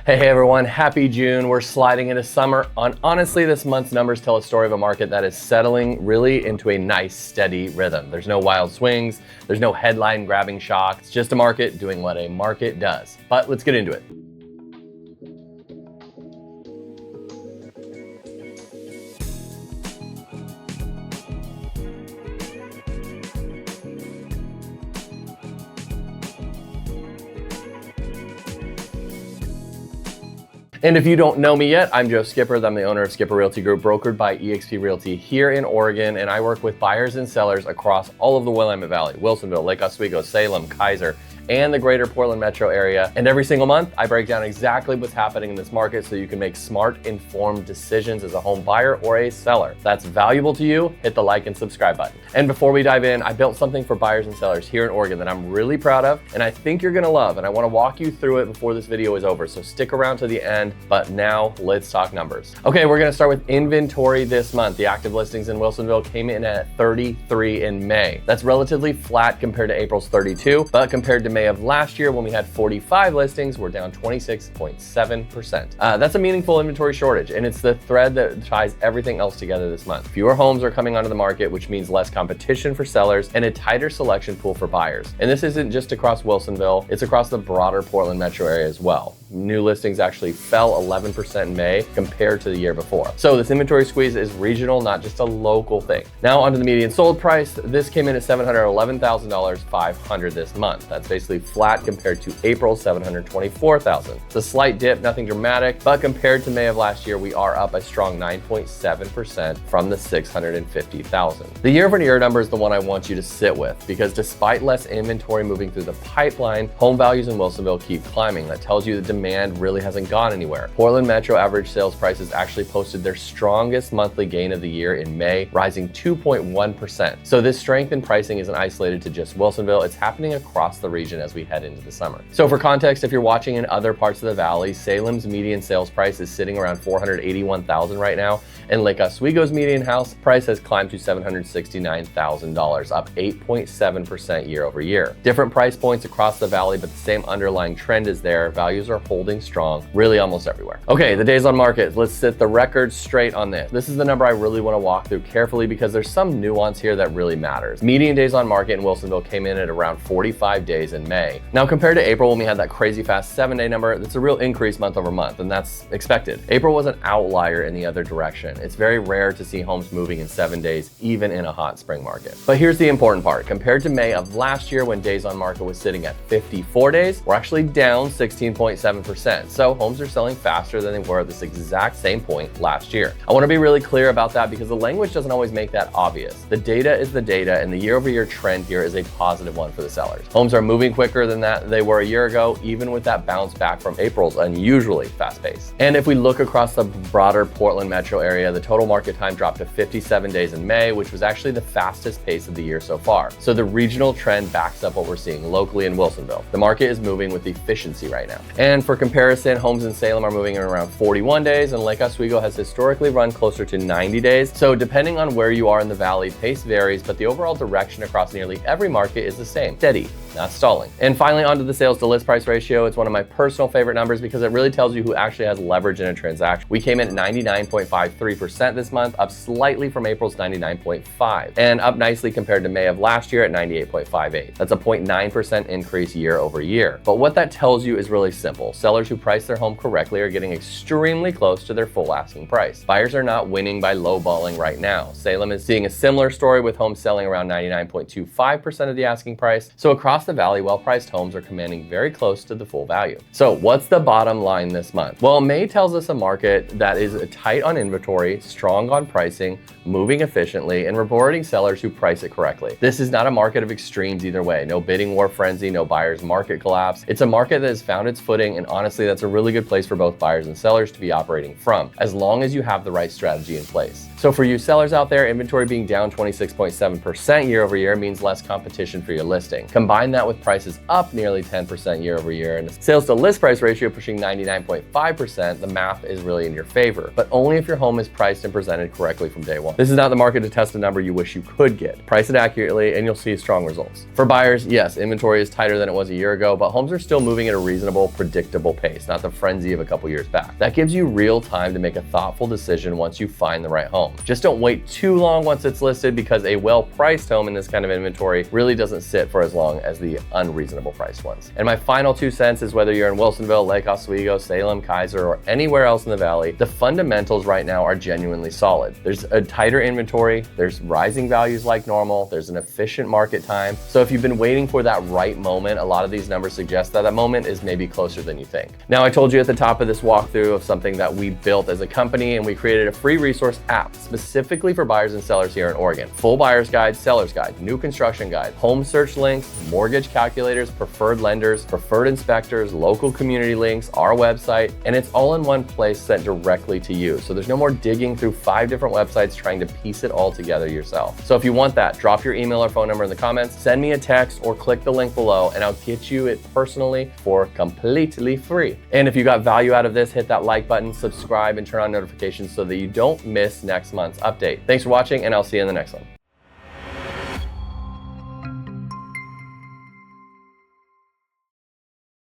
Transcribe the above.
Hey everyone, happy June. We're sliding into summer. Honestly, this month's numbers tell a story of a market that is settling really into a nice, steady rhythm. There's no wild swings, there's no headline grabbing shock. It's just a market doing what a market does. But let's get into it. And if you don't know me yet, I'm Joe Skipper. I'm the owner of Skipper Realty Group, brokered by eXp Realty here in Oregon, and I work with buyers and sellers across all of the Willamette Valley, Wilsonville, Lake Oswego, Salem, Keizer, and the greater Portland metro area. And every single month, I break down exactly what's happening in this market so you can make smart, informed decisions as a home buyer or a seller. If that's valuable to you, hit the like and subscribe button. And before we dive in, I built something for buyers and sellers here in Oregon that I'm really proud of, and I think you're gonna love, and I wanna walk you through it before this video is over, so stick around to the end. But now let's talk numbers. Okay, we're gonna start with inventory this month. The active listings in Wilsonville came in at 33 in May. That's relatively flat compared to April's 32, but compared to May of last year when we had 45 listings, we're down 26.7%. That's a meaningful inventory shortage, and it's the thread that ties everything else together this month. Fewer homes are coming onto the market, which means less competition for sellers and a tighter selection pool for buyers. And this isn't just across Wilsonville, it's across the broader Portland metro area as well. New listings actually fell 11% in May compared to the year before. So this inventory squeeze is regional, not just a local thing. Now onto the median sold price. This came in at $711,500 this month. That's basically flat compared to April's $724,000. It's a slight dip, nothing dramatic, but compared to May of last year, we are up a strong 9.7% from the $650,000. The year-over-year number is the one I want you to sit with, because despite less inventory moving through the pipeline, home values in Wilsonville keep climbing. That tells you the demand really hasn't gone anywhere. Portland metro average sales prices actually posted their strongest monthly gain of the year in May, rising 2.1%. So this strength in pricing isn't isolated to just Wilsonville, it's happening across the region as we head into the summer. So for context, if you're watching in other parts of the valley, Salem's median sales price is sitting around $481,000 right now, and Lake Oswego's median house price has climbed to $769,000, up 8.7% year over year. Different price points across the valley, but the same underlying trend is there. Values are holding strong, really almost everywhere. Okay, the days on market. Let's set the record straight on this. This is the number I really want to walk through carefully because there's some nuance here that really matters. Median days on market in Wilsonville came in at around 45 days in May. Now compared to April when we had that crazy fast 7-day number, that's a real increase month over month, and that's expected. April was an outlier in the other direction. It's very rare to see homes moving in 7 days, even in a hot spring market. But here's the important part. Compared to May of last year when days on market was sitting at 54 days, we're actually down 16.7%. So homes are selling faster than they were at this exact same point last year. I want to be really clear about that because the language doesn't always make that obvious. The data is the data, and the year-over-year trend here is a positive one for the sellers. Homes are moving quicker than they were a year ago, even with that bounce back from April's unusually fast pace. And if we look across the broader Portland metro area, the total market time dropped to 57 days in May, which was actually the fastest pace of the year so far. So the regional trend backs up what we're seeing locally in Wilsonville. The market is moving with efficiency right now. And for comparison, homes in Salem are moving in around 41 days, and Lake Oswego has historically run closer to 90 days. So depending on where you are in the valley, pace varies, but the overall direction across nearly every market is the same: steady, not stalling. And finally, onto the sales to list price ratio. It's one of my personal favorite numbers because it really tells you who actually has leverage in a transaction. We came in at 99.53% this month, up slightly from April's 99.5%, and up nicely compared to May of last year at 98.58%. That's a 0.9% increase year over year. But what that tells you is really simple. Sellers who price their home correctly are getting extremely close to their full asking price. Buyers are not winning by lowballing right now. Salem is seeing a similar story with homes selling around 99.25% of the asking price. So across the valley, well-priced homes are commanding very close to the full value. So what's the bottom line this month? Well, May tells us a market that is tight on inventory, strong on pricing, moving efficiently, and rewarding sellers who price it correctly. This is not a market of extremes either way. No bidding war frenzy, no buyer's market collapse. It's a market that has found its footing, and honestly, that's a really good place for both buyers and sellers to be operating from, as long as you have the right strategy in place. So for you sellers out there, inventory being down 26.7% year over year means less competition for your listing. Combine that with prices up nearly 10% year over year and a sales to list price ratio pushing 99.5%, the math is really in your favor, but only if your home is priced and presented correctly from day one. This is not the market to test a number you wish you could get. Price it accurately and you'll see strong results. For buyers, yes, inventory is tighter than it was a year ago, but homes are still moving at a reasonable, predictable pace, not the frenzy of a couple years back. That gives you real time to make a thoughtful decision once you find the right home. Just don't wait too long once it's listed, because a well-priced home in this kind of inventory really doesn't sit for as long as the unreasonable priced ones. And my final 2 cents is whether you're in Wilsonville, Lake Oswego, Salem, Keizer, or anywhere else in the valley, the fundamentals right now are genuinely solid. There's a tighter inventory, there's rising values like normal, there's an efficient market time. So if you've been waiting for that right moment, a lot of these numbers suggest that that moment is maybe closer than you think. Now, I told you at the top of this walkthrough of something that we built as a company, and we created a free resource app specifically for buyers and sellers here in Oregon. Full buyer's guide, seller's guide, new construction guide, home search links, mortgage calculators, preferred lenders, preferred inspectors, local community links, our website, and it's all in one place sent directly to you. So there's no more digging through 5 different websites trying to piece it all together yourself. So if you want that, drop your email or phone number in the comments, send me a text, or click the link below and I'll get you it personally for completely free. And if you got value out of this, hit that like button, subscribe, and turn on notifications so that you don't miss next month's update. Thanks for watching, and I'll see you in the next one.